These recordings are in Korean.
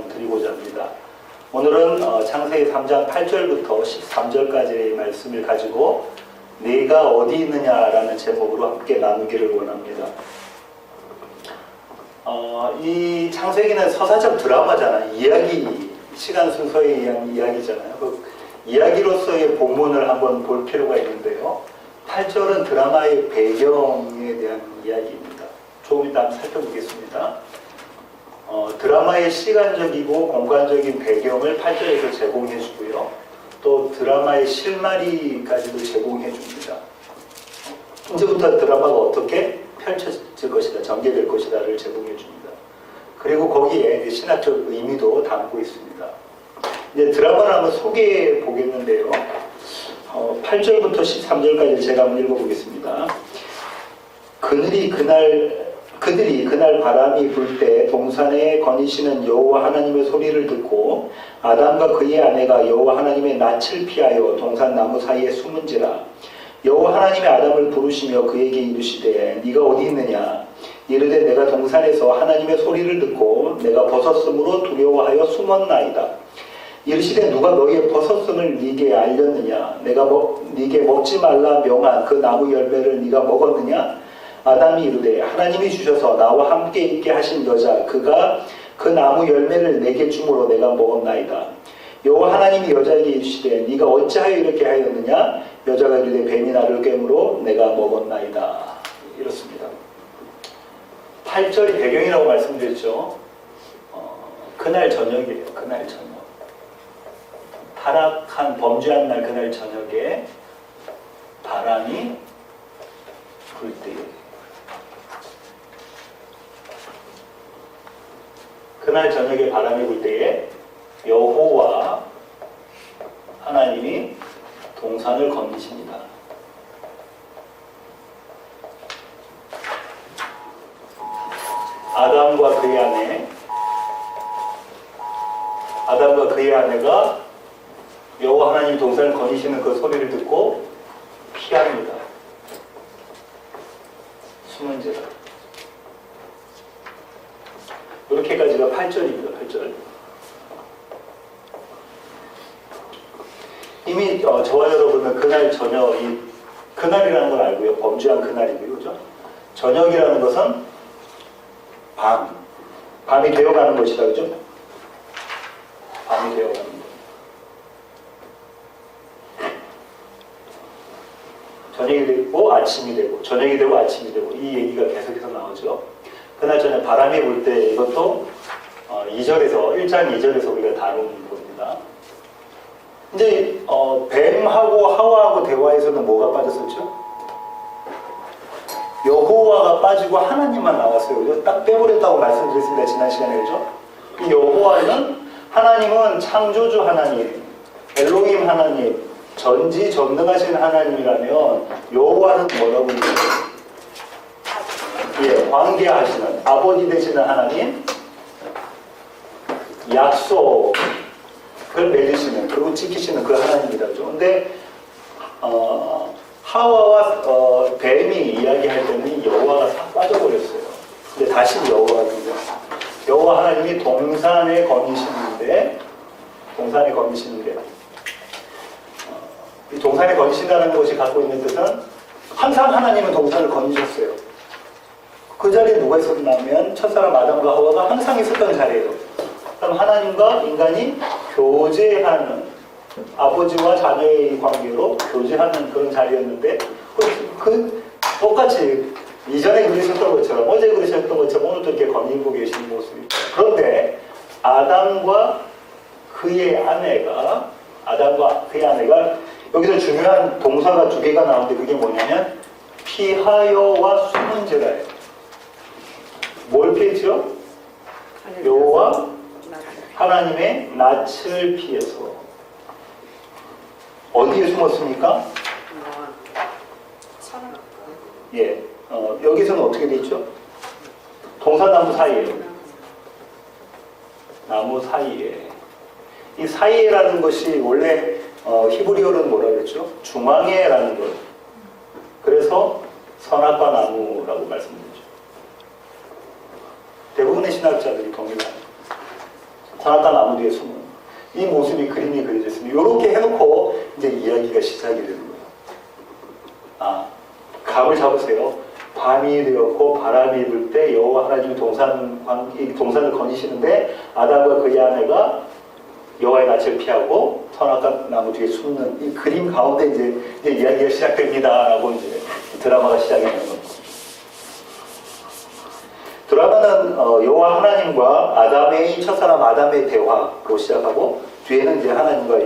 드리고자 합니다. 오늘은 창세기 3장 8절부터 13절까지의 말씀을 가지고 내가 어디 있느냐라는 제목으로 함께 나누기를 원합니다. 이 창세기는 서사적 드라마잖아요. 이야기, 시간 순서에 의한 이야기잖아요. 그 이야기로서의 본문을 한번 볼 필요가 있는데요. 8절은 드라마의 배경에 대한 이야기입니다. 조금 이따 한번 살펴보겠습니다. 드라마의 시간적이고 공간적인 배경을 8절에서 제공해 주고요. 또 드라마의 실마리까지도 제공해 줍니다. 이제부터 드라마가 어떻게 펼쳐질 것이다, 전개될 것이다를 제공해 줍니다. 그리고 거기에 신학적 의미도 담고 있습니다. 이제 드라마를 한번 소개해 보겠는데요. 8절부터 13절까지 제가 한번 읽어보겠습니다. 그들이 그날 바람이 불 때 동산에 거니시는 여호와 하나님의 소리를 듣고 아담과 그의 아내가 여호와 하나님의 낯을 피하여 동산 나무 사이에 숨은지라. 여호와 하나님의 아담을 부르시며 그에게 이르시되 네가 어디 있느냐. 이르되 내가 동산에서 하나님의 소리를 듣고 내가 벗었으므로 두려워하여 숨었나이다. 이르시되 누가 너희의 벗었음을 네게 알렸느냐. 내가 네게 먹지 말라 명한 그 나무 열매를 네가 먹었느냐. 아담이 이르되 하나님이 주셔서 나와 함께 있게 하신 여자 그가 그 나무 열매를 내게 주므로 내가 먹었나이다. 여호와 하나님이 여자에게 이르시되 네가 어찌하여 이렇게 하였느냐. 여자가 이르되 뱀이 나를 꿰므로 내가 먹었나이다. 이렇습니다. 8절이 배경이라고 말씀드렸죠. 그날 저녁이에요. 그날 저녁. 타락한 범죄한 날 그날 저녁에 바람이 불 때에 그날 저녁에 바람이 불 때에 여호와 하나님이 동산을 건니십니다. 아담과 그의 아내가 여호와 하나님 동산을 거니시는 그 소리를 듣고 피합니다. 숨은지라. 이렇게까지가 8절입니다. 8절. 이미 저와 여러분은 그날 저녁, 그날이라는 걸 알고요. 범죄한 그날이고요. 그죠? 저녁이라는 것은 밤이 되어가는 것이다. 그죠? 밤이 되어가는 것. 저녁이 되고 아침이 되고 저녁이 되고 아침이 되고 이 얘기가 계속해서 나오죠. 그날 저녁 바람이 불 때 이것도 1장 2절에서 우리가 다룬 겁니다. 이제 뱀하고 하와하고 대화에서는 뭐가 빠졌었죠? 여호와가 빠지고 하나님만 나왔어요. 그죠? 딱 빼버렸다고 말씀드렸습니다. 지난 시간에. 그죠? 이 여호와는 하나님은 창조주 하나님, 엘로힘 하나님, 전지전능하신 하나님이라면 여호와는 뭐라고 얘기해요? 예, 관계하시는 아버지 되시는 하나님, 약속을 맺으시는 그리고 지키시는 그 하나님이다. 그런데 하와와 뱀이 이야기할 때는 여호와가 싹 빠져버렸어요. 근데 다시 여호와가 등장. 여호와 하나님이 동산에 거니시는데 이 동산에 거니신다는 것이 갖고 있는 뜻은 항상 하나님은 동산을 거니셨어요. 그 자리에 누가 있었냐면 첫사람 아담과 하와가 항상 있었던 자리예요. 그럼 하나님과 인간이 교제하는, 아버지와 자녀의 관계로 교제하는 그런 자리였는데 똑같이 이전에 그러셨던 것처럼 어제 그러셨던 것처럼 오늘도 이렇게 거니고 계시는 모습이. 그런데 아담과 그의 아내가 여기서 중요한 동사가 두 개가 나오는데 그게 뭐냐면 피하여와 숨은지라예요. 뭘 피했죠? 여호와 하나님의 낯을 피해서. 어디에 숨었습니까? 예, 여기서는 어떻게 돼 있죠? 동산나무 사이에. 나무 사이에. 이 사이에라는 것이 원래 히브리어로는 뭐라 그랬죠? 중앙에라는 것. 그래서 선악과 나무라고 말씀드렸죠. 대부분의 신학자들이 동의합니다. 선악과 나무 뒤에 숨은 이 모습이 그림이 그려져 있습니다. 이렇게 해놓고 이제 이야기가 시작이 되는 거예요. 아, 감을 잡으세요. 밤이 되었고 바람이 불 때 여호와 하나님이 동산을 거니시는데 아담과 그의 아내가 여호와의 낯을 피하고 선악과 나무 뒤에 숨는 이 그림 가운데 이제 이야기가 시작됩니다라고 이제 드라마가 시작이 되는 겁니다. 드라마는 여호와 하나님과 아담의 첫사람 아담의 대화로 시작하고 뒤에는 이제 하나님과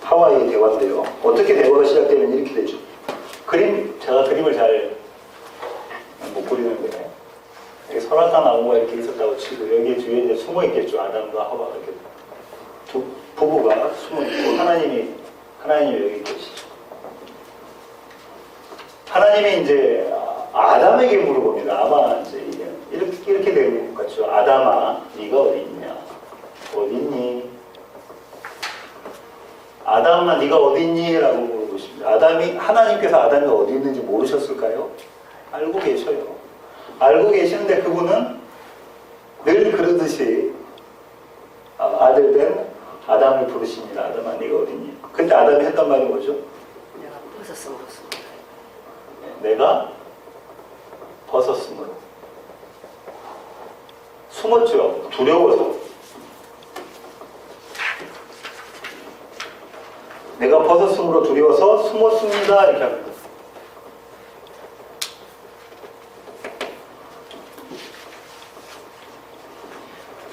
하와의 대화인데요. 어떻게 대화가 시작되면 이렇게 되죠. 제가 그림을 잘 못 그리는데 선악과 나무가 이렇게 있었다고 치고 여기 뒤에 이제 숨어 있겠죠. 아담과 하와가 이렇게 두 부부가 숨어 있고 하나님이 여기 계시죠. 하나님이 이제 아담에게 물어봅니다. 아마 이제 이렇게 되는 것 같죠. 아담아, 네가 어디 있냐? 어디 있니? 아담아, 네가 어디 있니? 라고 물어보십니다. 하나님께서 아담이 어디 있는지 모르셨을까요? 알고 계셔요. 알고 계시는데 그분은 늘 그러듯이 아들된 아담을 부르십니다. 아담아, 네가 어디 있니? 근데 아담이 했던 말이 뭐죠? 내가 벗었으므로 내가 벗었으므로 숨었죠. 두려워서. 내가 벗었으므로 두려워서 숨었습니다. 이렇게 합니다.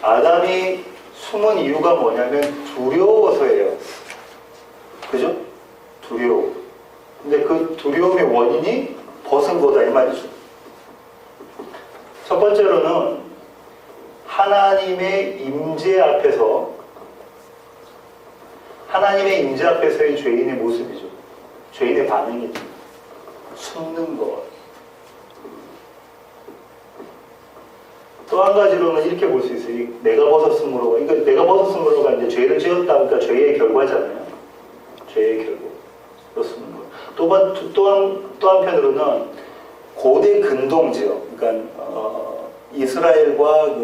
아담이 숨은 이유가 뭐냐면 두려워서예요. 그죠? 두려워. 근데 그 두려움의 원인이 벗은 거다 이 말이죠. 첫 번째로는 하나님의 임재 앞에서의 죄인의 모습이죠. 죄인의 반응이죠. 숨는 것. 또 한 가지로는 이렇게 볼 수 있어요. 내가 벗었으므로가 이제 죄를 지었다 보니까 죄의 결과잖아요. 죄의 결과. 그렇습니다. 또 한편으로는 고대 근동 지역, 그러니까 이스라엘과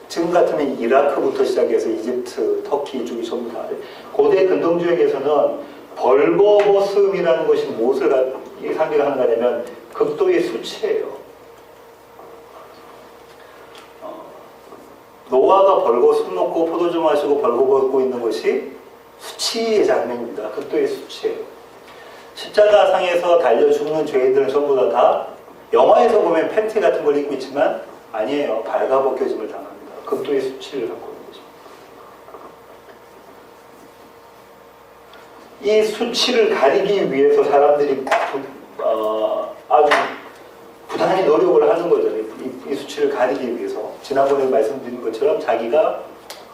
지금 같으면 이라크부터 시작해서 이집트, 터키 이쪽이 전부 다 고대 근동 지역에서는 벌거벗음이라는 것이 무엇을 상징하는 거냐면 극도의 수치예요. 노아가 벌거벗 놓고 포도주 마시고 벌거벗고 있는 것이 수치의 장면입니다. 극도의 수치예요. 십자가상에서 달려 죽는 죄인들은 전부 다 영화에서 보면 팬티 같은 걸 입고 있지만 아니에요. 발가벗겨짐을 당합니다. 극도의 수치를 갖고 있는 거죠. 이 수치를 가리기 위해서 사람들이 아주 부단히 노력을 하는 거잖아요. 이 수치를 가리기 위해서. 지난번에 말씀드린 것처럼 자기가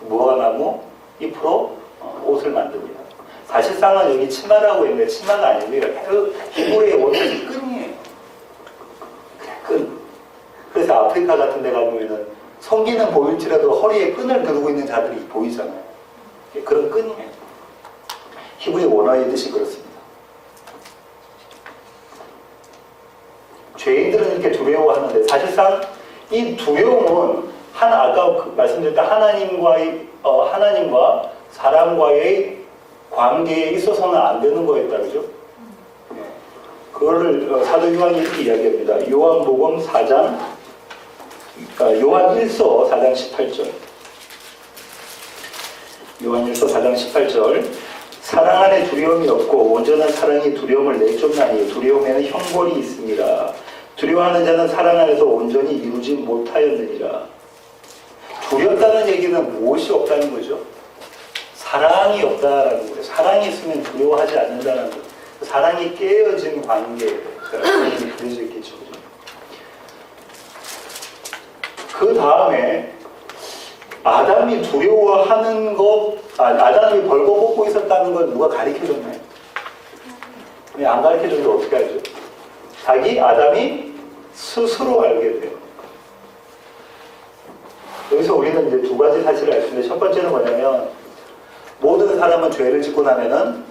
무화과나무 잎으로 옷을 만듭니다. 사실상은 여기 치마라고 했는데 치마가 아니고요. 히브리의 원뜻이 끈이에요. 끈. 그래서 아프리카 같은 데 가보면은 성기는 보일지라도 허리에 끈을 두르고 있는 자들이 보이잖아요. 그런 끈이에요. 히브리 원어의 뜻이 그렇습니다. 죄인들은 이렇게 두려워하는데 사실상 이 두려움은 아까 말씀드렸던 하나님과 사람과의 관계에 있어서는 안 되는 거였다, 그죠? 그거를 사도 요한이 이렇게 이야기합니다. 요한복음 4장, 요한 1서 4장 18절. 요한 1서 4장 18절. 사랑 안에 두려움이 없고 온전한 사랑이 두려움을 내쫓나니 두려움에는 형벌이 있습니다. 두려워하는 자는 사랑 안에서 온전히 이루지 못하였느니라. 두렵다는 얘기는 무엇이 없다는 거죠? 사랑이 없다라는 거예요. 사랑이 있으면 두려워하지 않는다는 거예요. 사랑이 깨어진 관계가 그려져 있겠죠. 그 다음에 아담이 두려워하는 것, 아담이 벌거벗고 있었다는 걸 누가 가르쳐줬나요? 왜 안 가르쳐줬는데 어떻게 알죠? 아담이 스스로 알게 돼요. 여기서 우리는 이제 두 가지 사실을 알 수 있는데 첫 번째는 뭐냐면 모든 사람은 죄를 짓고 나면은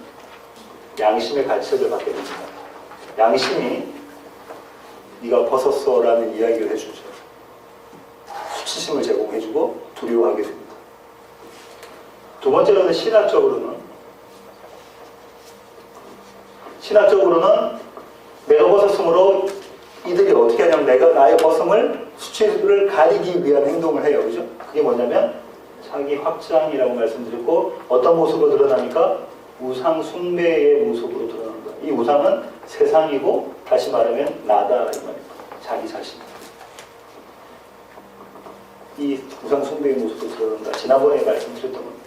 양심의 가책을 받게 됩니다. 양심이 네가 벗었어 라는 이야기를 해주죠. 수치심을 제공해주고 두려워하게 됩니다. 두 번째로는 신학적으로는 내가 벗었으므로 이들이 어떻게 하냐면 내가 나의 벗음을 수치를 가리기 위한 행동을 해요. 그죠? 그게 뭐냐면 자기 확장이라고 말씀드렸고 어떤 모습으로 드러나니까 우상 숭배의 모습으로 드러나는 거예요. 이 우상은 세상이고 다시 말하면 나다 이 말입니다. 자기 자신. 이 우상 숭배의 모습으로 드러난다. 지난번에 말씀드렸던 겁니다.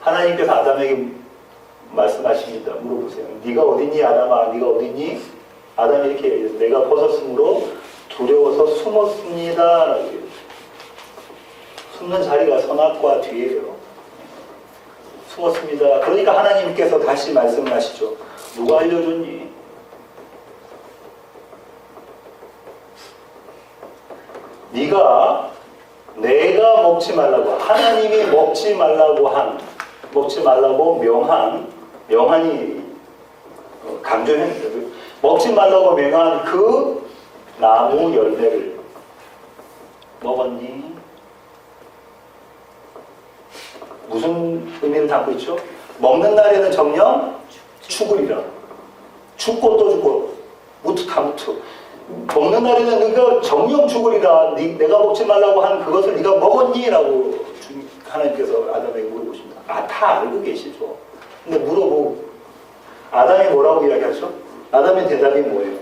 하나님께서 아담에게 말씀하십니다. 물어보세요. 네가 어딨니 아담아? 네가 어딨니? 아담이 이렇게 얘기해서 내가 벗었으므로 두려워서 숨었습니다. 숨는 자리가 선악과 뒤에요. 숨었습니다. 그러니까 하나님께서 다시 말씀을 하시죠. 누가 알려줬니? 내가 먹지 말라고 하나님이 먹지 말라고 명한이 강조했는데 먹지 말라고 명한 그 나무 열매를 먹었니? 무슨 의미를 담고 있죠? 먹는 날에는 정녕 죽으리라. 죽고 또 죽고 무트 가무트. 먹는 날에는 네가 정녕 죽으리라. 내가 먹지 말라고 한 그것을 네가 먹었니? 라고 하나님께서 아담에게 물어보십니다. 다 알고 계시죠. 근데 물어보고 아담이 뭐라고 이야기하죠? 아담의 대답이 뭐예요?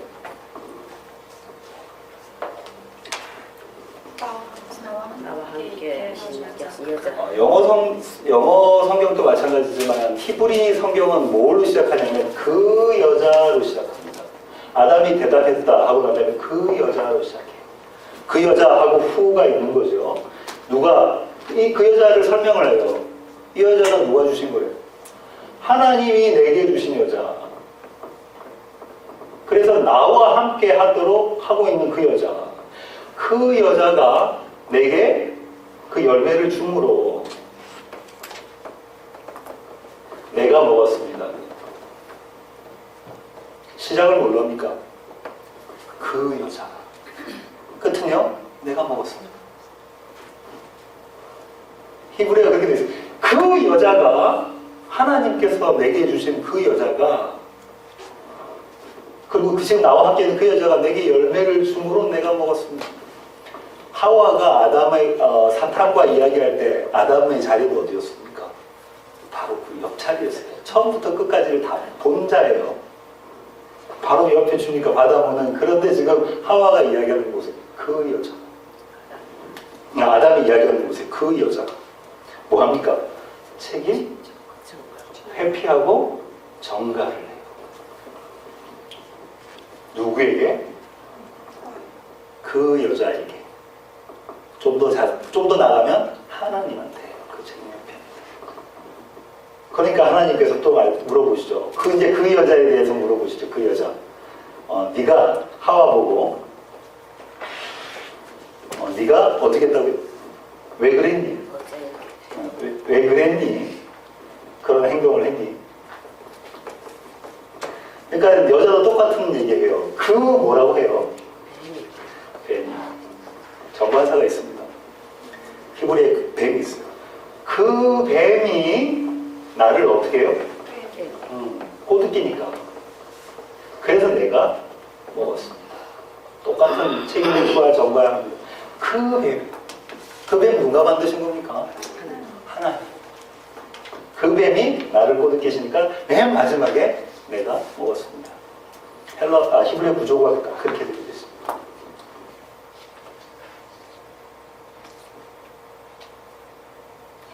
나와 함께 신학교 여자. 영어 성경도 마찬가지지만 히브리 성경은 뭘로 시작하냐면 그 여자로 시작합니다. 아담이 대답했다 하고 나면 그 여자로 시작해요. 그 여자하고 후가 있는 거죠. 누가 그 여자를 설명을 해요. 이 여자는 누가 주신 거예요? 하나님이 내게 주신 여자. 그래서 나와 함께 하도록 하고 있는 그 여자. 그 여자가 내게 그 열매를 주므로 내가 먹었습니다. 시작을 뭘로 합니까? 그 여자. 끝은요? 내가 먹었습니다. 히브리가 그렇게 되어 있어요. 그 여자가 하나님께서 내게 주신 그 여자가 그리고 지금 나와 함께 있는 그 여자가 내게 열매를 주므로 내가 먹었습니다. 하와가 사탄과 이야기할 때 아담의 자리는 어디였습니까? 바로 그 옆자리였어요. 처음부터 끝까지를 다 본 자예요. 바로 옆에 주니까 받아보는. 그런데 지금 하와가 이야기하는 곳에 그 여자. 아담이 이야기하는 곳에 그 여자가 뭐합니까? 책임, 회피하고 정가를 해요. 누구에게? 그 여자에게. 좀 더 나가면 하나님한테 그 책임을 회피합니다. 그러니까 하나님께서 또 물어보시죠. 이제 그 여자에 대해서 물어보시죠. 그 여자. 네가 하와 보고 네가 어떻게 했다고요? 왜 그랬니? 왜 그랬니? 그런 행동을 했니? 그러니까 여자도 똑같은 얘기예요. 그 뭐라고 해요? 뱀이. 정관사가 있습니다. 히브리에 뱀이 있어요. 그 뱀이 나를 어떻게 해요? 꼬드기니까. 그래서 내가 먹었습니다. 똑같은 책임과 정과야 합니다. 그 뱀 누가 만드신 겁니까? 하나님. 그 뱀이 나를 꼬드기시니까 맨 마지막에 내가 먹었습니다. 히브리 구조가 그렇게 되어 있습니다.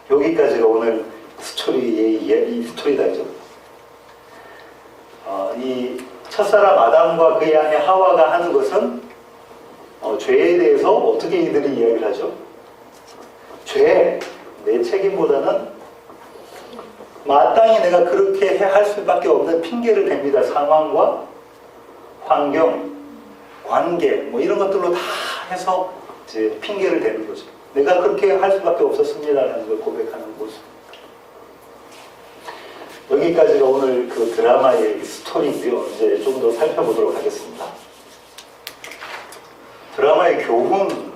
여기까지가 오늘 이 스토리다죠. 이 첫사람 아담과 그의 아내 하와가 하는 것은 죄에 대해서 어떻게 이들이 이야기를 하죠? 내 책임보다는 마땅히 내가 그렇게 할 수밖에 없는 핑계를 댑니다. 상황과 환경, 관계 뭐 이런 것들로 다 해서 이제 핑계를 대는 거죠. 내가 그렇게 할 수밖에 없었습니다라는 걸 고백하는 모습. 여기까지가 오늘 그 드라마의 스토리고요. 이제 좀 더 살펴보도록 하겠습니다. 드라마의 교훈,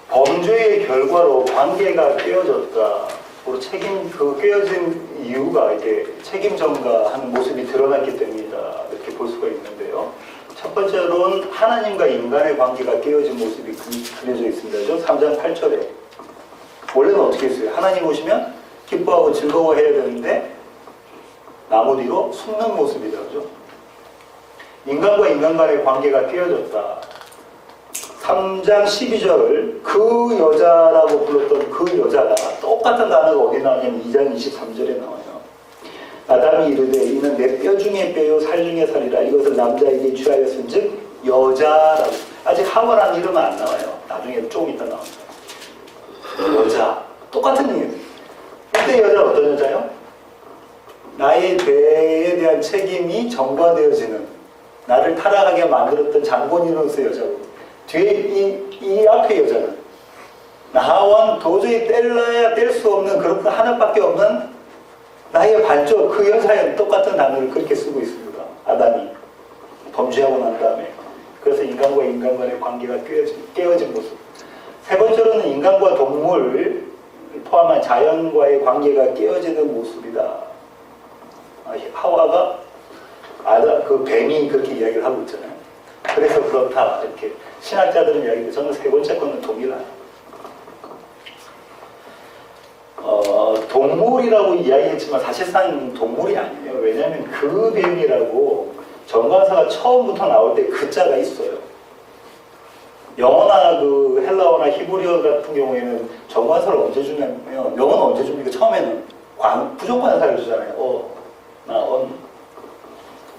범죄의 죄의 결과로 관계가 깨어졌다. 그 깨어진 이유가 이게 책임 전가하는 모습이 드러났기 때문이다. 이렇게 볼 수가 있는데요. 첫 번째로는 하나님과 인간의 관계가 깨어진 모습이 그려져 있습니다. 3장 8절에. 원래는 어떻게 했어요? 하나님 오시면 기뻐하고 즐거워해야 되는데 나무 뒤로 숨는 모습이다. 그죠? 인간과 인간 간의 관계가 깨어졌다. 3장 12절을 그 여자라고 불렀던 그 여자가 똑같은 단어가 어디 나오냐면 2장 23절에 나와요. 아담이 이르되 이는 내 뼈 중에 뼈요 살 중에 살이라. 이것을 남자에게 취하였은즉 여자라고. 아직 하와라는 이름은 안 나와요. 나중에 조금 이따 나옵니다. 여자. 똑같은 얘기예요. 이때 여자는 어떤 여자요? 나의 죄에 대한 책임이 전가되어지는, 나를 타락하게 만들었던 장본인으로서의 여자고, 뒤에 이 앞의 여자는 나와는 도저히 뗄래야 뗄 수 없는 그런 하나밖에 없는 나의 발조. 그 여자는 똑같은 단어를 그렇게 쓰고 있습니다. 아담이 범죄하고 난 다음에. 그래서 인간과 인간 간의 관계가 깨어진 모습. 세 번째로는 인간과 동물 포함한 자연과의 관계가 깨어지는 모습이다. 하와가 그 뱀이 그렇게 이야기를 하고 있잖아요. 그래서 그렇다 이렇게 신학자들은 이야기해요. 저는 세 번째 거는 동일해요. 동물이라고 이야기했지만 사실상 동물이 아니에요. 왜냐하면 그 뱀이라고 정관사가 처음부터 나올 때 그 자가 있어요. 영어나 그 헬라어나 히브리어 같은 경우에는 정관사를 언제 주냐면, 영어는 언제 줍니까? 처음에는 부정관사를 주잖아요.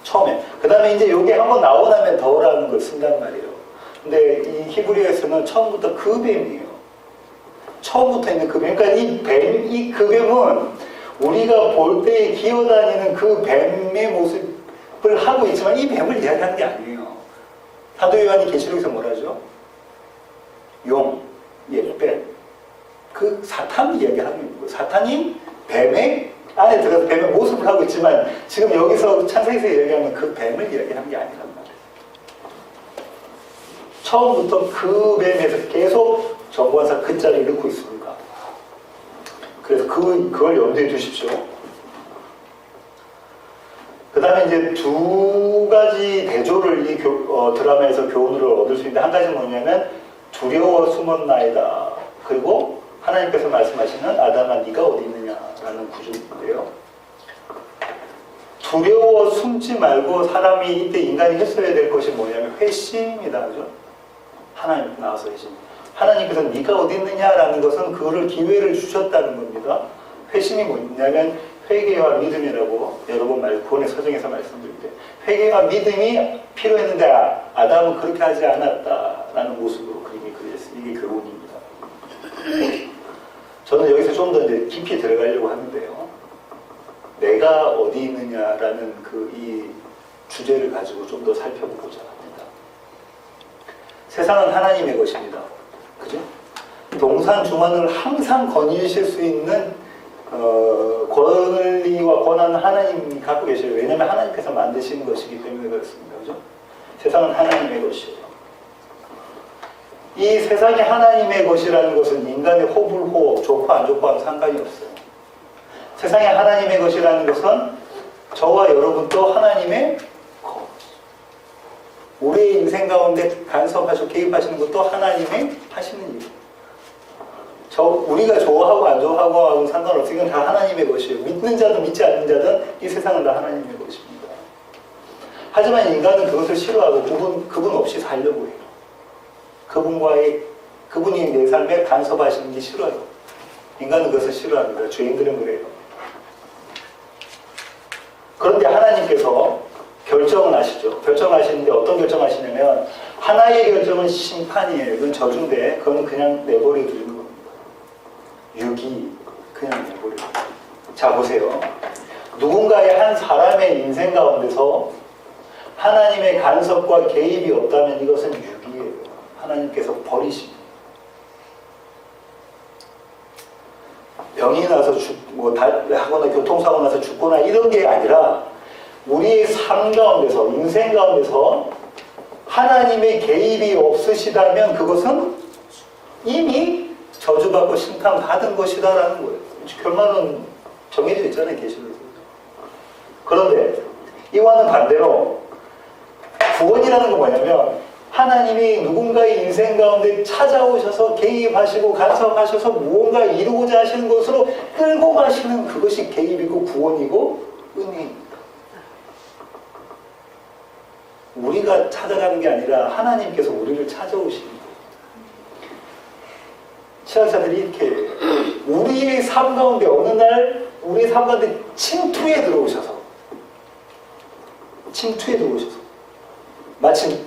처음에. 그 다음에 이제 요게 한번 나오고 나면 더라는 걸 쓴단 말이에요. 근데 이 히브리어에서는 처음부터 그 뱀이에요. 처음부터 있는 그 뱀. 그러니까 그 뱀은 우리가 볼 때 기어다니는 그 뱀의 모습을 하고 있지만 이 뱀을 이야기하는 게 아니에요. 사도 요한이 계시록에서 뭐라 하죠? 뱀. 그 사탄 이야기하는 거예요. 사탄이 뱀의 안에 들어가서 뱀의 모습을 하고 있지만 지금 여기서 창세기에서 이야기하는 그 뱀을 이야기하는 게 아니란 말이에요. 처음부터 그 뱀에서 계속 정관사 그 자를 넣고 있습니다. 그래서 그걸 염두에 두십시오. 그 다음에 이제 두 가지 대조를 이 드라마에서 교훈을 얻을 수 있는데, 한 가지는 뭐냐면 두려워 숨었나이다. 그리고 하나님께서 말씀하시는 아담아 네가 어디 있느냐라는 구절인데요. 두려워 숨지 말고 사람이 이때 인간이 했어야 될 것이 뭐냐면 회심이다. 그죠? 하나님 나와서 회심. 하나님께서 네가 어디 있느냐라는 것은 그거를 기회를 주셨다는 겁니다. 회심이 뭐냐면 회개와 믿음이라고 여러 번 구원의 서정에서 말씀드릴 때 회개와 믿음이 필요했는데 아담은 그렇게 하지 않았다라는 모습으로 그림이 그려졌어요. 이게 교훈입니다. 저는 여기서 좀 더 이제 깊이 들어가려고 하는데요. 내가 어디 있느냐라는 이 주제를 가지고 좀 더 살펴보고자 합니다. 세상은 하나님의 것입니다. 그죠? 동산 중원을 항상 거니실 수 있는 권리와 권한은 하나님이 갖고 계셔요. 왜냐하면 하나님께서 만드신 것이기 때문에 그렇습니다. 그죠? 세상은 하나님의 것이에요. 이 세상이 하나님의 것이라는 것은 인간의 호불호, 좋고 안 좋고와는 상관이 없어요. 세상이 하나님의 것이라는 것은 저와 여러분도 하나님의 것. 우리의 인생 가운데 간섭하시고 개입하시는 것도 하나님의 하시는 일. 우리가 좋아하고 안 좋아하고 상관없어요. 이건 다 하나님의 것이에요. 믿는 자든 믿지 않는 자든 이 세상은 다 하나님의 것입니다. 하지만 인간은 그것을 싫어하고 그분 없이 살려고 해요. 그분이 내 삶에 간섭하시는 게 싫어요. 인간은 그것을 싫어합니다. 죄인들은 그래요. 그런데 하나님께서 결정을 하시죠. 결정을 하시는데 어떤 결정을 하시냐면 하나의 결정은 심판이에요. 이건 저주인데 그건 그냥 내버려 두는 겁니다. 유기 그냥 내버려. 자 보세요. 누군가의 한 사람의 인생 가운데서 하나님의 간섭과 개입이 없다면 이것은 유기예요. 하나님께서 버리십니다. 병이 나서 하거나 교통사고 나서 죽거나 이런 게 아니라 우리의 삶 가운데서 인생 가운데서 하나님의 개입이 없으시다면 그것은 이미 저주받고 심판받은 것이다라는 거예요. 결말은 정해져 있잖아요, 계시록에서. 그런데 이와는 반대로 구원이라는 건 뭐냐면 하나님이 누군가의 인생 가운데 찾아오셔서 개입하시고 간섭하셔서 무언가 이루고자 하시는 것으로 끌고 가시는 그것이 개입이고 구원이고 은혜입니다. 우리가 찾아가는 게 아니라 하나님께서 우리를 찾아오시는 거예요. 신학자들이 이렇게 해요. 우리의 삶 가운데 어느 날 우리의 삶 가운데 침투에 들어오셔서 마치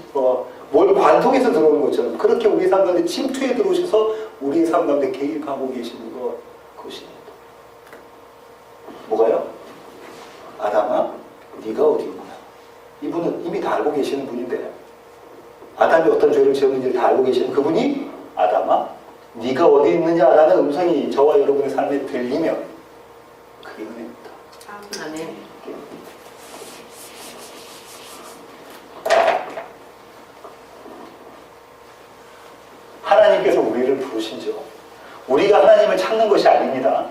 뭘 관통해서 들어오는 것처럼 그렇게 우리의 삶 가운데 침투에 들어오셔서 우리의 삶 가운데 개입하고 계시는 그것입니다. 뭐가요? 아담아, 네가 어디 있느냐? 이분은 이미 다 알고 계시는 분인데 아담이 어떤 죄를 지었는지를 다 알고 계시는 그분이 아담아, 네가 어디 있느냐라는 음성이 저와 여러분의 삶에 들리면 그게 은혜입니다. 아멘. 하나님께서 우리를 부르시죠. 우리가 하나님을 찾는 것이 아닙니다.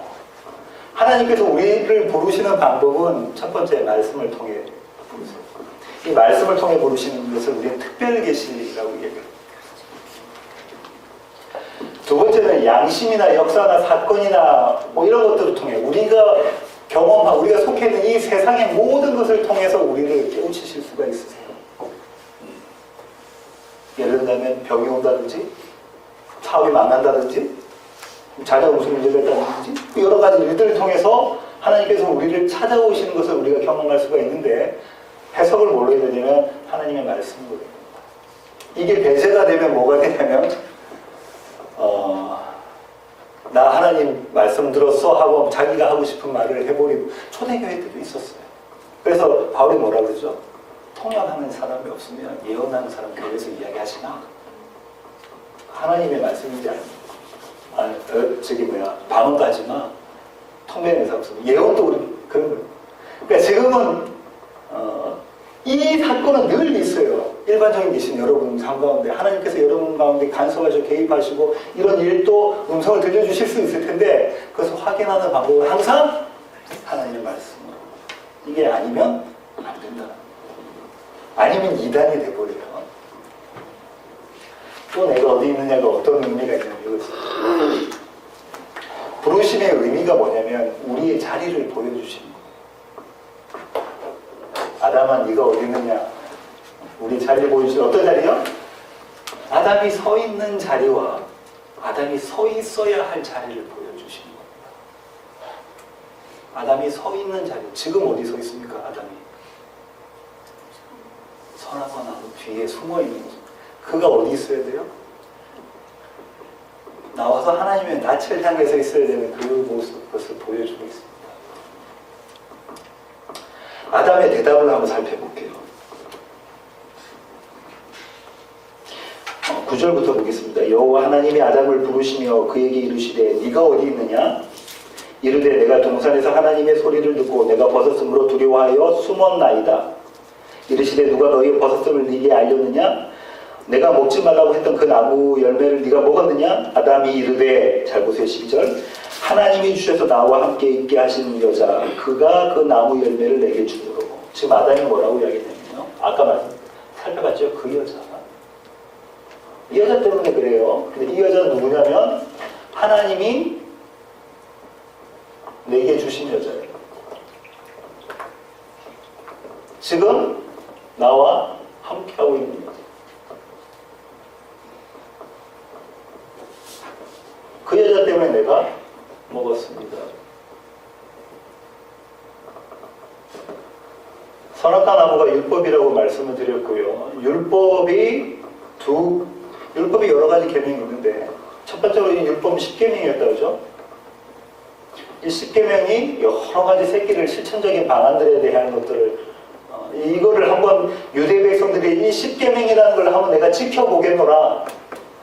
하나님께서 우리를 부르시는 방법은 첫 번째 말씀을 통해 부르세요. 이 말씀을 통해 부르시는 것을 우리는 특별 계시라고 얘기합니다. 두 번째는 양심이나 역사나 사건이나 이런 것들을 통해 우리가 경험하고 우리가 속해 있는 이 세상의 모든 것을 통해서 우리를 깨우치실 수가 있으세요. 예를 들면 병이 온다든지 사업이 망한다든지 자녀 무슨 문제가 있다든지 여러 가지 일들을 통해서 하나님께서 우리를 찾아오시는 것을 우리가 경험할 수가 있는데 해석을 뭘로 해야 되냐면 하나님의 말씀으로 됩니다. 이게 배제가 되면 뭐가 되냐면 나 하나님 말씀 들었어 하고 자기가 하고 싶은 말을 해버리고 초대교회 때도 있었어요. 그래서 바울이 뭐라 그러죠? 통역하는 사람이 없으면 예언하는 사람 교회에서 이야기하지 마. 하나님의 말씀인지 방언도 하지 마. 통변의 사람 없으면 예언도 우리 그런 거예요. 그러니까 지금은 이 사건은 늘 있어요. 일반적인 계신 여러분 삶 가운데 하나님께서 여러분 가운데 간섭하시고 개입하시고 이런 일도 음성을 들려주실 수 있을 텐데 그것을 확인하는 방법은 항상 하나님의 말씀으로. 이게 아니면 안 된다. 아니면 이단이 돼버려요. 또 내가 어디 있느냐가 어떤 의미가 있냐면 이거지. 부르심의 의미가 뭐냐면 우리의 자리를 보여주시는 거예요. 아담아 네가 어디 있느냐? 우리 자리를 보여주시는 어떤 자리요? 아담이 서 있는 자리와 아담이 서 있어야 할 자리를 보여주시는 겁니다. 아담이 서 있는 자리, 지금 어디 서 있습니까? 아담이 선악과 나무 뒤에 숨어 있는 거죠. 그가 어디 있어야 돼요? 나와서 하나님의 낯을 향해서 있어야 되는 그 모습, 그것을 보여주고 있습니다. 아담의 대답을 한번 살펴볼게요. 9절부터 보겠습니다. 여호와 하나님이 아담을 부르시며 그에게 이르시되 네가 어디 있느냐? 이르되 내가 동산에서 하나님의 소리를 듣고 내가 벗었으므로 두려워하여 숨었나이다. 이르시되 누가 너희의 벗었음을 네게 알렸느냐? 내가 먹지 말라고 했던 그 나무 열매를 네가 먹었느냐? 아담이 이르되, 잘 보세요 12절. 하나님이 주셔서 나와 함께 있게 하신 여자 그가 그 나무 열매를 내게 주므로. 지금 아담이 뭐라고 이야기했냐면요, 아까 살펴봤죠? 그 여자. 이 여자 때문에 그래요. 근데 이 여자는 누구냐면 하나님이 내게 주신 여자예요. 지금 나와 함께하고 있는 여자. 그 여자 때문에 내가 먹었습니다. 선악과 나무가 율법이라고 말씀을 드렸고요. 율법이 여러 가지 계명이 있는데 첫 번째로 이 율법은 10계명이었다 그죠? 이 10계명이 여러 가지 새끼를 실천적인 방안들에 대한 것들을 이거를 한번 유대 백성들이 이 10계명이라는 걸 한번 내가 지켜보겠노라.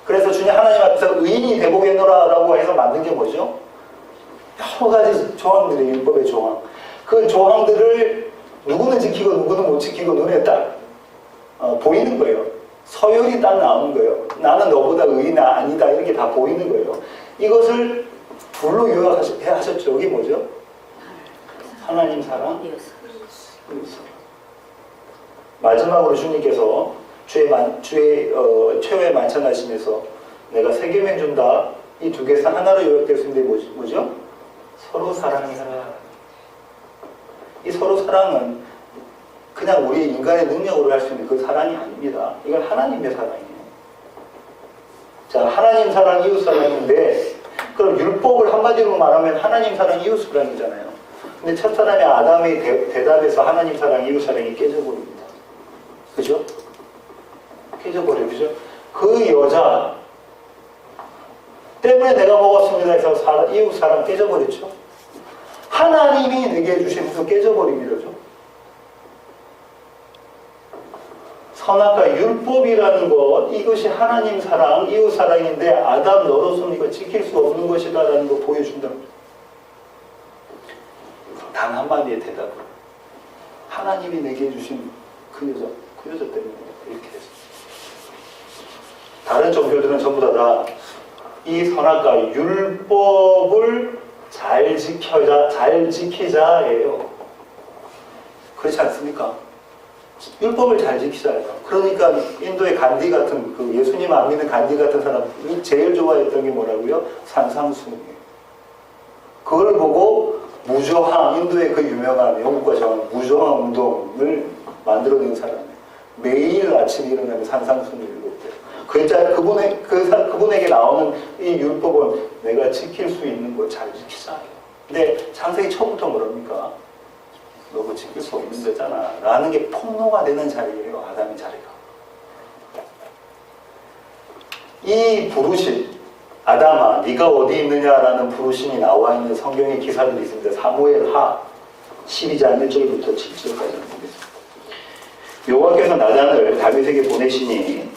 그래서 주님 하나님 앞에서 의인이 되보겠노라 라고 해서 만든 게 뭐죠? 여러 가지 조항들이 율법의 조항. 그 조항들을 누구는 지키고 누구는 못 지키고 눈에 딱 보이는 거예요. 서열이 딱 나오는 거예요. 나는 너보다 의인 아니다 이렇게 다 보이는 거예요. 이것을 둘로 요약하셨죠. 여기 뭐죠? 하나님 사랑, 이웃 사랑. 마지막으로 주님께서 최후의 만찬하시면서 내가 세 계명 준다. 이 두 개에서 하나로 요약될 수 있는데 뭐죠? 서로 사랑해라. 이 서로 사랑은 그냥 우리 인간의 능력으로 할 수 있는 그 사랑이 아닙니다. 이건 하나님의 사랑이에요. 자, 하나님 사랑, 이웃 사랑인데 그럼 율법을 한마디로 말하면 하나님 사랑, 이웃 사랑이잖아요. 근데 첫 사람이 아담의 대답에서 하나님 사랑, 이웃 사랑이 깨져버립니다. 그죠? 깨져버려요. 그죠? 그 여자 때문에 내가 먹었습니다 해서 이웃 사랑 깨져버렸죠. 하나님이 내게 해주시면서 깨져버립니다. 선악과 율법이라는 것, 이것이 하나님 사랑, 이웃 사랑인데 아담 너로서는 이거 지킬 수 없는 것이다라는 거 보여준답니다. 단 한마디의 대답을 하나님이 내게 해주신 그 여자 때문에 이렇게 했어요. 다른 종교들은 전부 다 이 선악과 율법을 잘 지키자예요. 그렇지 않습니까? 율법을 잘 지키자예요. 그러니까 인도의 간디 같은 그 예수님 안 믿는 간디 같은 사람이 제일 좋아했던 게 뭐라고요? 산상수훈이에요. 그걸 보고 무저항, 인도의 그 유명한 영국과 저항 무저항 운동을 만들어낸 사람이에요. 매일 아침에 일어나면 산상수훈을 읽었대요. 그분에게 나오는 이 율법은 내가 지킬 수 있는 거 잘 지키자. 근데 창세기 초부터 뭐랍니까? 너 그거 지킬 수 없는 데잖아. 라는 게 폭로가 되는 자리예요. 아담의 자리가. 이 부르심, 아담아 네가 어디 있느냐라는 부르심이 나와 있는 성경의 기사들이 있습니다. 사무엘하 12장 1절부터 7절까지 보겠습니다. 여호와께서 나단을 다윗에게 보내시니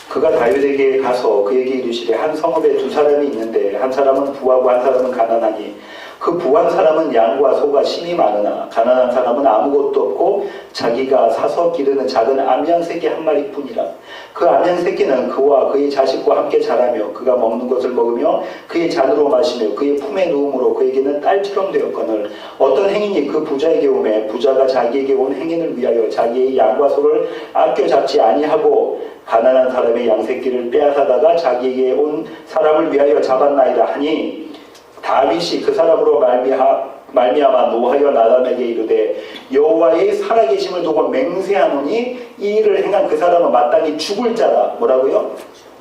그가 다윗에게 가서 그에게 이르시되 한 성읍에 두 사람이 있는데 한 사람은 부하고 한 사람은 가난하니 그 부한 사람은 양과 소가 심이 많으나 가난한 사람은 아무것도 없고 자기가 사서 기르는 작은 암양 새끼 한 마리뿐이라. 그 암양 새끼는 그와 그의 자식과 함께 자라며 그가 먹는 것을 먹으며 그의 잔으로 마시며 그의 품에 누움으로 그에게는 딸처럼 되었거늘 어떤 행인이 그 부자에게 오매 부자가 자기에게 온 행인을 위하여 자기의 양과 소를 아껴 잡지 아니하고 가난한 사람의 양새끼를 빼앗아다가 자기에게 온 사람을 위하여 잡았나이다 하니 다윗이 그 사람으로 말미암아 노하여 나단에게 이르되 여호와의 살아계심을 두고 맹세하노니 이 일을 행한 그 사람은 마땅히 죽을 자다. 뭐라고요?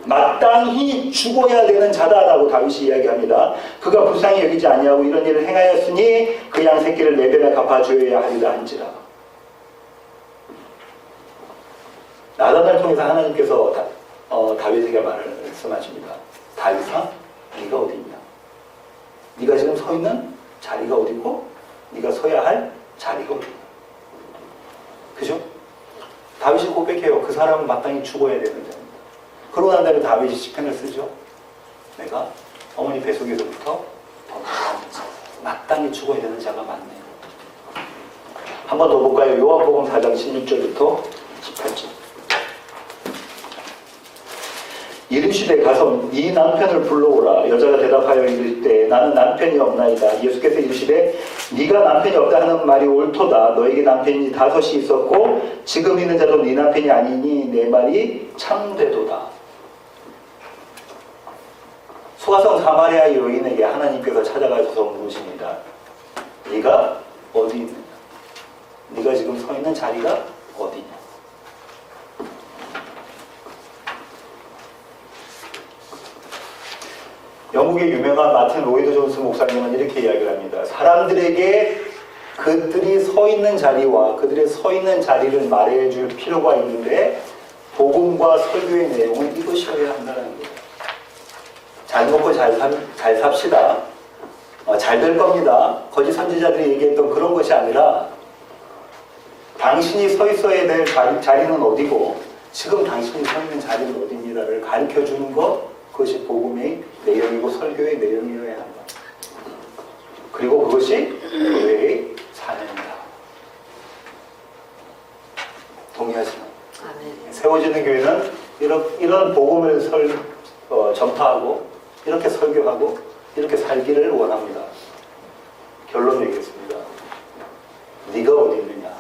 마땅히 죽어야 되는 자다라고 다윗이 이야기합니다. 그가 불쌍히 여기지 아니하고 이런 일을 행하였으니 그 양새끼를 네 배나 갚아주어야 하리라 한지라. 나단을 통해서 하나님께서 다윗에게 말씀하십니다. 다윗아, 네가 어디 있냐? 네가 지금 서 있는 자리가 어디고 네가 서야 할 자리가 어디냐? 그죠? 다윗이 고백해요. 그 사람은 마땅히 죽어야 되는 자입니다. 그러고 난 다음에 다윗이 시편을 쓰죠. 내가 어머니 뱃속에서부터 마땅히 죽어야 되는 자가 많네요. 한 번 더 볼까요? 요한복음 4장 16절부터 18절. 이르시되 가서 네 남편을 불러오라. 여자가 대답하여 이르되 나는 남편이 없나이다. 예수께서 이르시되 네가 남편이 없다 하는 말이 옳도다. 너에게 남편이 5이 있었고 지금 있는 자도 네 남편이 아니니 내 말이 참되도다. 수가성 사마리아 여인에게 하나님께서 찾아가셔서 물으십니다. 네가 어디 있느냐? 네가 지금 서 있는 자리가 어디냐? 영국의 유명한 마틴 로이드 존스 목사님은 이렇게 이야기를 합니다. 사람들에게 그들이 서 있는 자리와 그들의 서 있는 자리를 말해줄 필요가 있는데 복음과 설교의 내용은 이것이어야 한다는 거예요. 잘 먹고 잘 삽시다. 잘 될 겁니다. 거짓 선지자들이 얘기했던 그런 것이 아니라 당신이 서 있어야 될 자리는 어디고 지금 당신이 서 있는 자리는 어디입니다를 가르쳐주는 것, 그것이 복음의 내용이고 설교의 내용이어야 한다. 그리고 그것이 교회의 사명이다. 동의하시나요? 세워지는 교회는 이런 복음을 전파하고 이렇게 설교하고 이렇게 살기를 원합니다. 결론 내겠습니다. 네가 어디 있느냐?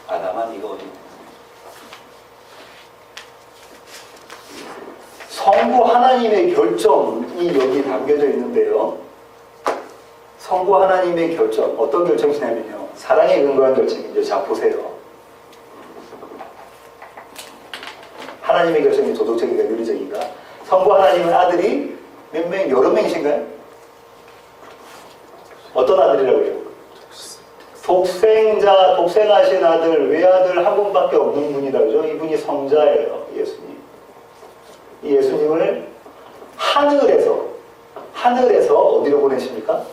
아담아, 네가 어디 있느냐? 성부 하나님의 결정이 여기 담겨져 있는데요. 성부 하나님의 결정, 어떤 결정이냐면요. 사랑에 근거한 결정이죠. 자, 보세요. 하나님의 결정이 도덕적인가 윤리적인가? 성부 하나님은 아들이 몇 명, 여러 명이신가요? 어떤 아들이라고요? 독생하신 아들, 외아들 한 분밖에 없는 분이다. 그죠? 이분이 성자예요. 예수님. 이 예수님을 하늘에서 어디로 보내십니까?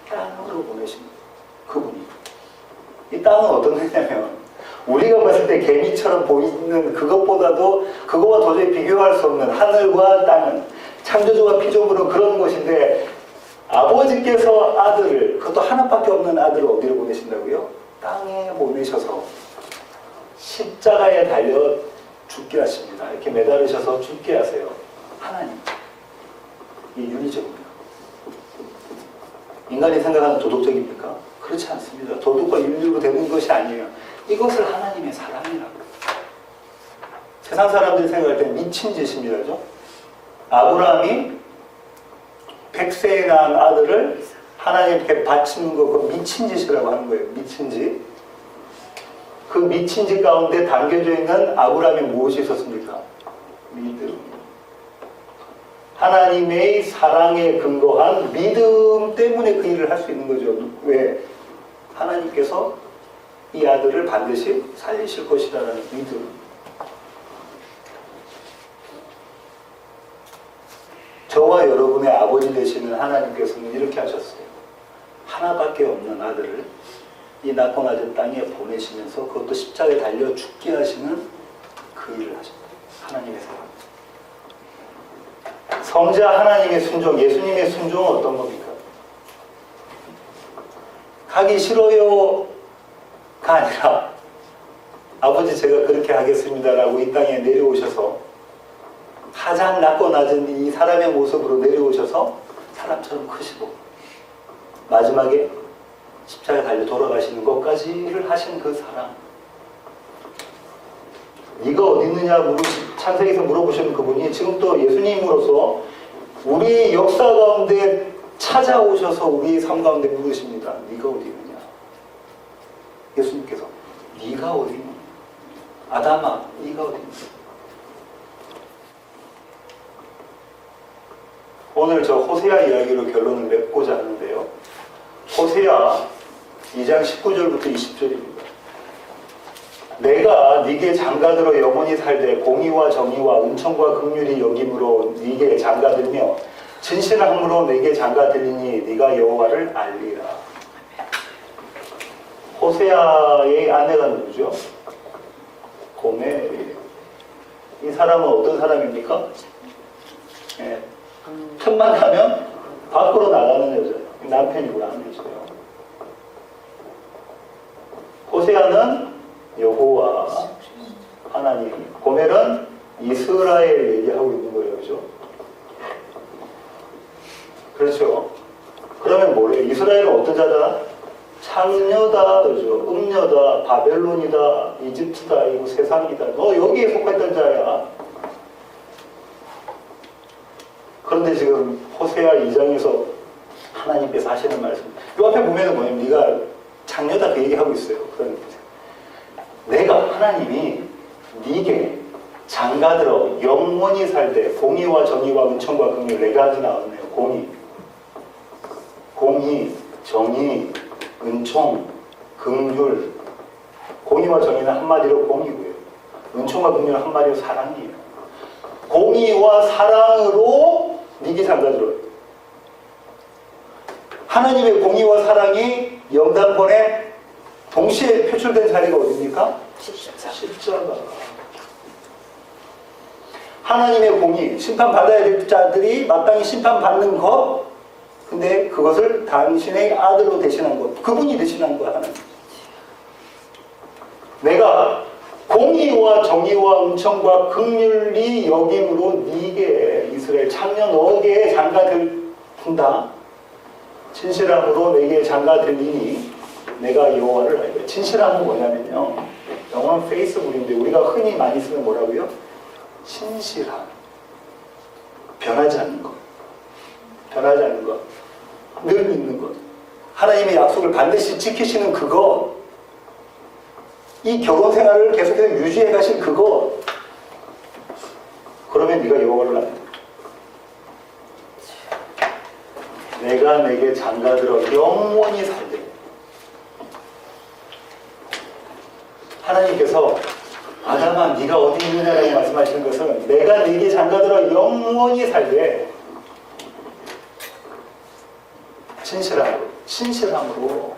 땅으로 보내십니다. 그분이. 이 땅은 어떤 데냐면 우리가 봤을 때 개미처럼 보이는 그것보다도 그거와 도저히 비교할 수 없는 하늘과 땅은 창조주와 피조물은 그런 곳인데 아버지께서 아들을, 그것도 하나밖에 없는 아들을 어디로 보내신다고요? 땅에 보내셔서 십자가에 달려 죽게 하십니다. 이렇게 매달으셔서 죽게 하세요. 하나님. 이 윤리적입니다. 인간이 생각하는 도덕적입니까? 그렇지 않습니다. 도덕과 윤리로 되는 것이 아니에요. 이것을 하나님의 사랑이라고. 세상 사람들이 생각할 때 미친 짓입니다. 그죠? 아브라함이 100세에 낳은 아들을 하나님께 바치는 거, 그 미친 짓이라고 하는 거예요. 미친 짓. 그 미친 짓 가운데 담겨져 있는 아브라함이 무엇이 있었습니까? 믿음. 하나님의 사랑에 근거한 믿음 때문에 그 일을 할 수 있는 거죠. 왜? 하나님께서 이 아들을 반드시 살리실 것이라는 믿음. 저와 여러분의 아버지 되시는 하나님께서는 이렇게 하셨어요. 하나밖에 없는 아들을 이 낮고 낮은 땅에 보내시면서 그것도 십자가에 달려 죽게 하시는 그 일을 하셨다. 하나님의 사랑. 성자 하나님의 순종, 예수님의 순종은 어떤 겁니까? 가기 싫어요가 아니라 아버지 제가 그렇게 하겠습니다라고 이 땅에 내려오셔서 가장 낮고 낮은 이 사람의 모습으로 내려오셔서 사람처럼 크시고 마지막에 십자가에 달려 돌아가시는 것까지를 하신 그 사랑. 네가 어디 있느냐 창세기에서 물어보시는 그분이 지금 또 예수님으로서 우리의 역사 가운데 찾아오셔서 우리의 삶 가운데 물으십니다. 네가 어디 있느냐? 예수님께서 네가 어디 있느냐? 아담아, 네가 어디 있느냐? 오늘 저 호세아 이야기로 결론을 맺고자 하는데요. 호세아 2장 19절부터 20절입니다. 내가 네게 장가들어 영원히 살되 공의와 정의와 은총과 긍휼이 여김으로 네게 장가들며 진실함으로 네게 장가들리니 네가 여호와를 알리라. 호세아의 아내가 누구죠? 고멜이에요. 이 사람은 어떤 사람입니까? 네. 틈만 나면 밖으로 나가는 여자예요. 남편이구나 하는 여자예요. 호세아는 여호와 하나님, 고멜은 이스라엘 얘기하고 있는 거예요. 그죠? 그렇죠? 그러면 뭐래요? 이스라엘은 어떤 자다? 창녀다, 그죠? 음녀다, 바벨론이다, 이집트다, 이거 세상이다. 너 여기에 속했던 자야. 그런데 지금 호세아 2장에서 하나님께서 하시는 말씀, 이 앞에 보면은 뭐냐면 네가 창녀다 그 얘기하고 있어요. 그러니까 내가 하나님이 네게 장가들어 영원히 살되 공의와 정의와 은총과 긍휼 네 가지 나왔네요. 공의, 정의, 은총, 긍휼. 공의와 정의는 한마디로 공이고요. 은총과 긍휼은 한마디로 사랑이에요. 공의와 사랑으로 네게 장가들어요. 하나님의 공의와 사랑이 영단본에 동시에 표출된 자리가 어디입니까? 십자가. 하나님의 공의, 심판받아야 될 자들이 마땅히 심판받는 것, 근데 그것을 당신의 아들로 대신한 것, 그분이 대신한 거야. 하나님. 내가 공의와 정의와 은총과 긍휼이 여김으로 네게 이스라엘 창녀 너게 장가들 한다. 진실함으로 내게 장가들리니 내가 여호와를 알게. 진실함은 뭐냐면요. 영어는 페이스북인데 우리가 흔히 많이 쓰는 뭐라고요? 신실함. 변하지 않는 것. 변하지 않는 것. 늘 믿는 것. 하나님의 약속을 반드시 지키시는 그것. 이 결혼 생활을 계속해서 유지해 가실 그것. 그러면 네가 여호와를 알게. 내가 내게 장가들어 영원히 살게. 하나님께서 아담아 네가 어디 있느냐라고 말씀하시는 것은 내가 네게 장가들어 영원히 살게. 신실함으로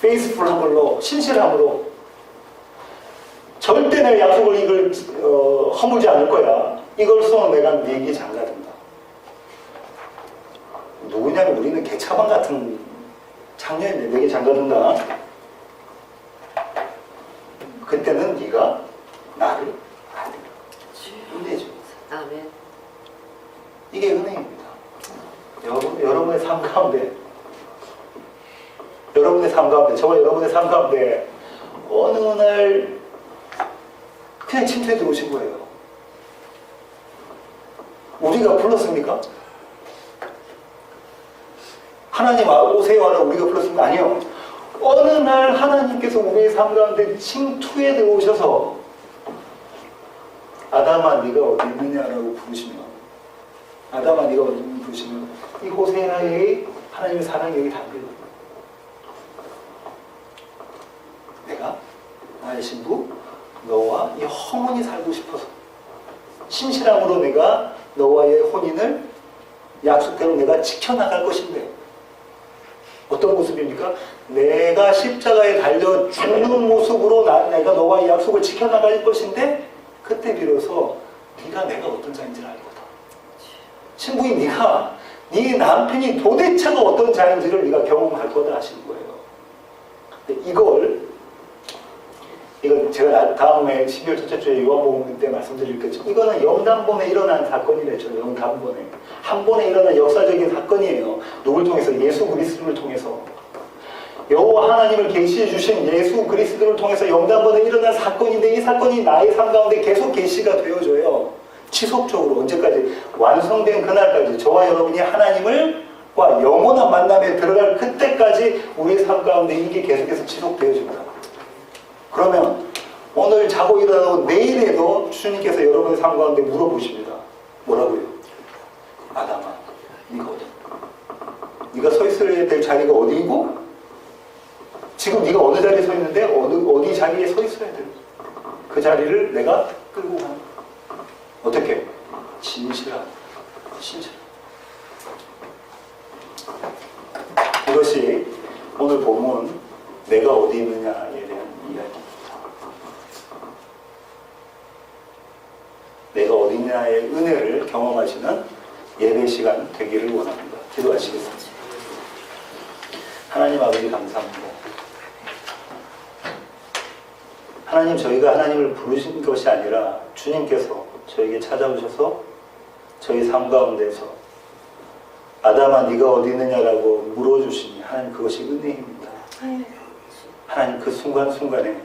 페이스풀한 걸로 신실함으로 절대 내 약속을 이걸 허물지 않을 거야. 이걸로 내가 네게 장가든다. 누구냐면 우리는 개차반 같은 장녀인데 네게 장가든다. 그때는 네가 나를 알리라. 은혜죠. 아멘. 이게 은혜입니다. 여러분의 삶 가운데 저와 여러분의 삶 가운데 어느 날 그냥 침투해 들어오신 거예요. 우리가 불렀습니까? 하나님 오세요 하라 우리가 불렀습니까? 아니요. 어느 날 하나님께서 우리의 삶 가운데 침투해 들어오셔서 아담아 네가 어디 있느냐라고 부르시면 아담아 네가 어디 있느냐 부르시면 이 호세아의 하나님의 사랑이 여기 담겨요. 내가 나의 신부 너와 영원히 살고 싶어서 신실함으로 내가 너와의 혼인을 약속대로 내가 지켜나갈 것인데 어떤 모습입니까? 내가 십자가에 달려 죽는 모습으로 내가 너와의 약속을 지켜나갈 것인데 그때 비로소 네가 내가 어떤 자인지를 알 거다. 신부인 네가 네 남편이 도대체가 어떤 자인지를 네가 경험할 거다 하시는 거예요. 근데 이건 제가 다음에 12월 첫째 주에 요한복음 때 말씀드리겠죠. 이거는 영단번에 일어난 사건이랬죠. 영단번에. 한 번에 일어난 역사적인 사건이에요. 누굴 통해서? 예수 그리스도를 통해서. 여호와 하나님을 계시해 주신 예수 그리스도를 통해서 영단번에 일어난 사건인데 이 사건이 나의 삶 가운데 계속 계시가 되어져요. 지속적으로 언제까지? 완성된 그날까지 저와 여러분이 하나님과 영원한 만남에 들어갈 그때까지 우리의 삶 가운데 이게 계속해서 지속되어집니다. 그러면 오늘 자고 일어나고 내일에도 주님께서 여러분의 삶 가운데 물어보십니다. 뭐라고요? 아담아, 네가 어디? 네가 서 있어야 될 자리가 어디이고? 지금 네가 어느 자리에 서 있는데 어디 자리에 서 있어야 돼? 그 자리를 내가 끌고 가는 거야. 어떻게? 진실한. 이것이 오늘 본문 내가 어디 있느냐에 대한 이야기입니다. 내가 어디 있냐의 은혜를 경험하시는 예배 시간 되기를 원합니다. 기도하시겠습니다. 하나님 아버지 감사합니다. 하나님 저희가 하나님을 부르신 것이 아니라 주님께서 저에게 찾아오셔서 저희 삶 가운데서 아담아 네가 어디 있느냐라고 물어주시니 하나님 그것이 은혜입니다. 하나님 그 순간순간에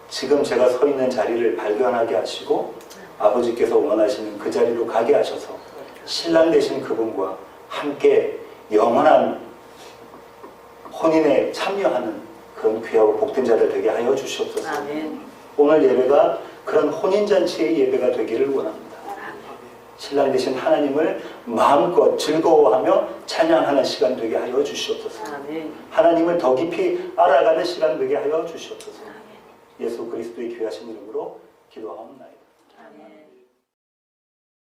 지금 제가 서 있는 자리를 발견하게 하시고 아버지께서 원하시는 그 자리로 가게 하셔서 신랑 되신 그분과 함께 영원한 혼인에 참여하는 그런 귀하고 복된 자들 되게 하여 주시옵소서. 아멘. 오늘 예배가 그런 혼인잔치의 예배가 되기를 원합니다. 신랑 되신 하나님을 마음껏 즐거워하며 찬양하는 시간 되게 하여 주시옵소서. 아멘. 하나님을 더 깊이 알아가는 시간 되게 하여 주시옵소서. 예수 그리스도의 귀하신 이름으로 기도하옵나이다.